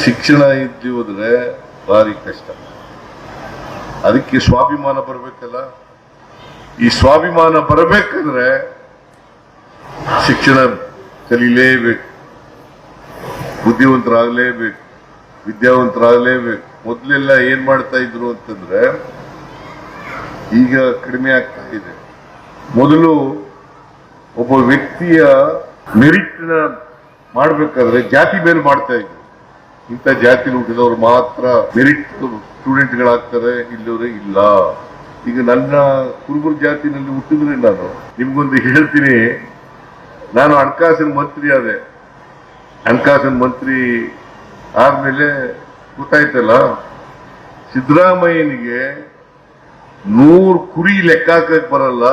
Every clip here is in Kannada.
ಶಿಕ್ಷಣ ಇದ್ದು ಹೋದ್ರೆ ಭಾರಿ ಕಷ್ಟ. ಅದಕ್ಕೆ ಸ್ವಾಭಿಮಾನ ಬರಬೇಕಲ್ಲ. ಈ ಸ್ವಾಭಿಮಾನ ಬರಬೇಕಂದ್ರೆ ಶಿಕ್ಷಣ ಕಲೀಲೇಬೇಕು, ಬುದ್ಧಿವಂತರಾಗಲೇಬೇಕು, ವಿದ್ಯಾವಂತರಾಗಲೇಬೇಕು. ಮೊದಲೆಲ್ಲ ಏನ್ ಮಾಡ್ತಾ ಇದ್ರು ಅಂತಂದ್ರೆ, ಈಗ ಕಡಿಮೆ ಆಗ್ತಾ ಇದೆ. ಮೊದಲು ಒಬ್ಬ ವ್ಯಕ್ತಿಯ ಮೆರಿಟ್ ನ ಮಾಡ್ಬೇಕಾದ್ರೆ ಜಾತಿ ಮೇಲೆ ಮಾಡ್ತಾ ಇದ್ರು. ಇಂಥ ಜಾತಿ ಹುಟ್ಟಿದವರು ಮಾತ್ರ ಮೆರಿಟ್ ಸ್ಟೂಡೆಂಟ್ಗಳಾಗ್ತಾರೆ, ಇಲ್ಲವರೇ ಇಲ್ಲ. ಈಗ ನನ್ನ ಕುರುಬರ ಜಾತಿನಲ್ಲಿ ಹುಟ್ಟಿದ್ರೆ ನಾನು ನಿಮ್ಗೊಂದು ಹೇಳ್ತೀನಿ. ನಾನು ಹಣಕಾಸಿನ ಮಂತ್ರಿ ಆದೆ. ಹಣಕಾಸಿನ ಮಂತ್ರಿ ಆದ್ಮೇಲೆ ಗೊತ್ತಾಯ್ತಲ್ಲ, ಸಿದ್ದರಾಮಯ್ಯನಿಗೆ 100 ಕುರಿ ಲೆಕ್ಕ ಹಾಕಕ್ ಬರಲ್ಲ.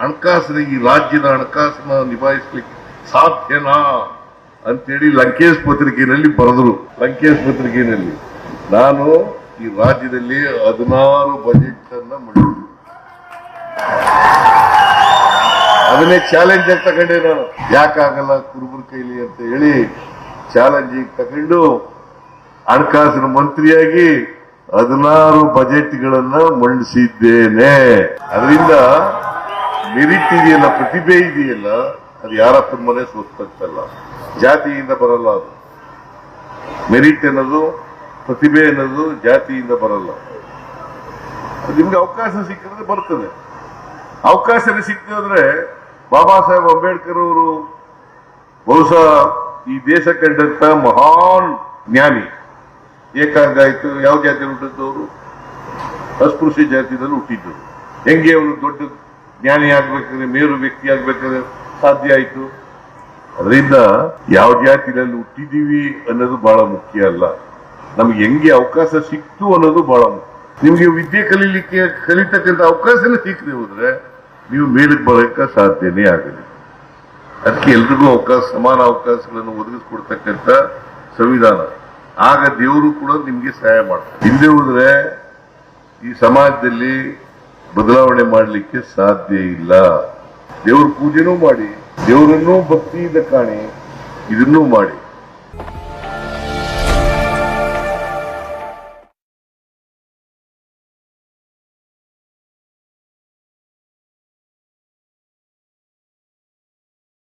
ಹಣಕಾಸಿನ ಈ ರಾಜ್ಯದ ಹಣಕಾಸನ್ನ ನಿಭಾಯಿಸ್ಲಿಕ್ಕೆ ಸಾಧ್ಯನಾ ಅಂತೇಳಿ ಲಂಕೇಶ್ ಪತ್ರಿಕೆಯಲ್ಲಿ ಬರೆದ್ರು. ಲಂಕೇಶ್ ಪತ್ರಿಕೆಯಲ್ಲಿ ನಾನು ಈ ರಾಜ್ಯದಲ್ಲಿ 16 ಬಜೆಟ್ ಅನ್ನ ಮಾಡಿದ್ದೆ. ಅದನ್ನೇ ಚಾಲೆಂಜ್ ಆಗಿ ತಗೊಂಡೆ ನಾನು. ಯಾಕಾಗಲ್ಲ ಕುರುಬರ ಕೈಲಿ ಅಂತ ಹೇಳಿ ಚಾಲೆಂಜ್ ತಗೊಂಡು ಹಣಕಾಸಿನ ಮಂತ್ರಿಯಾಗಿ 16 ಬಜೆಟ್ಗಳನ್ನ ಮಂಡಿಸಿದ್ದೇನೆ. ಅದರಿಂದ ಮೆರಿಟ್ ಇದೆಯಲ್ಲ, ಪ್ರತಿಭೆ ಇದೆಯಲ್ಲ, ಅದು ಯಾರಪ್ಪನ ಮನೆ ಸೋತಲ್ಲ. ಜಾತಿಯಿಂದ ಬರಲ್ಲ. ಅದು ಮೆರಿಟ್ ಅನ್ನೋದು, ಪ್ರತಿಭೆ ಅನ್ನೋದು ಜಾತಿಯಿಂದ ಬರಲ್ಲ. ನಿಮ್ಗೆ ಅವಕಾಶ ಸಿಕ್ಕಿದ್ರೆ ಬರ್ತದೆ. ಅವಕಾಶ ಸಿಕ್ಕಿದ್ರೆ ಬಾಬಾ ಸಾಹೇಬ್ ಅಂಬೇಡ್ಕರ್ ಅವರು ಬಹುಶಃ ಈ ದೇಶ ಕಂಡಂತ ಮಹಾನ್ ಜ್ಞಾನಿ. ಏಕಾಂಗಾಯ್ತು ಯಾವ ಜಾತಿ ಹುಟ್ಟಿದ್ದವರು? ಅಸ್ಪೃಶ್ಯ ಜಾತಿಯಲ್ಲಿ ಹುಟ್ಟಿದ್ರು. ಹೆಂಗೆ ಅವನು ದೊಡ್ಡ ಜ್ಞಾನಿ ಆಗ್ಬೇಕಾದ್ರೆ, ಮೇರು ವ್ಯಕ್ತಿ ಆಗ್ಬೇಕಾದ್ರೆ ಸಾಧ್ಯ ಆಯ್ತು? ಅದರಿಂದ ಯಾವ ಜಾತಿನಲ್ಲಿ ಹುಟ್ಟಿದೀವಿ ಅನ್ನೋದು ಬಹಳ ಮುಖ್ಯ ಅಲ್ಲ, ನಮ್ಗೆ ಹೆಂಗೆ ಅವಕಾಶ ಸಿಕ್ತು ಅನ್ನೋದು ಬಹಳ ಮುಖ್ಯ. ನಿಮ್ಗೆ ವಿದ್ಯೆ ಕಲಿತಕ್ಕಂಥ ಅವಕಾಶನೇ ಸಿಕ್ಕದೆ ಹೋದ್ರೆ ನೀವು ಮೇಲಕ್ಕೆ ಬರೋಕೆ ಸಾಧ್ಯನೇ ಆಗಲಿ. ಅದಕ್ಕೆ ಎಲ್ರಿಗೂ ಸಮಾನ ಅವಕಾಶಗಳನ್ನು ಒದಗಿಸ್ಕೊಡ್ತಕ್ಕಂಥ ಸಂವಿಧಾನ. ಆಗ ದೇವರು ಕೂಡ ನಿಮ್ಗೆ ಸಹಾಯ ಮಾಡ್ತಾರೆ. ಹಿಂದೆ ಹೋದ್ರೆ ಈ ಸಮಾಜದಲ್ಲಿ ಬದಲಾವಣೆ ಮಾಡಲಿಕ್ಕೆ ಸಾಧ್ಯ ಇಲ್ಲ. ದೇವ್ರ ಪೂಜೆನೂ ಮಾಡಿ, ದೇವರನ್ನೂ ಭಕ್ತಿಯಿಂದ ಕಾಣಿ, ಇದನ್ನೂ ಮಾಡಿ.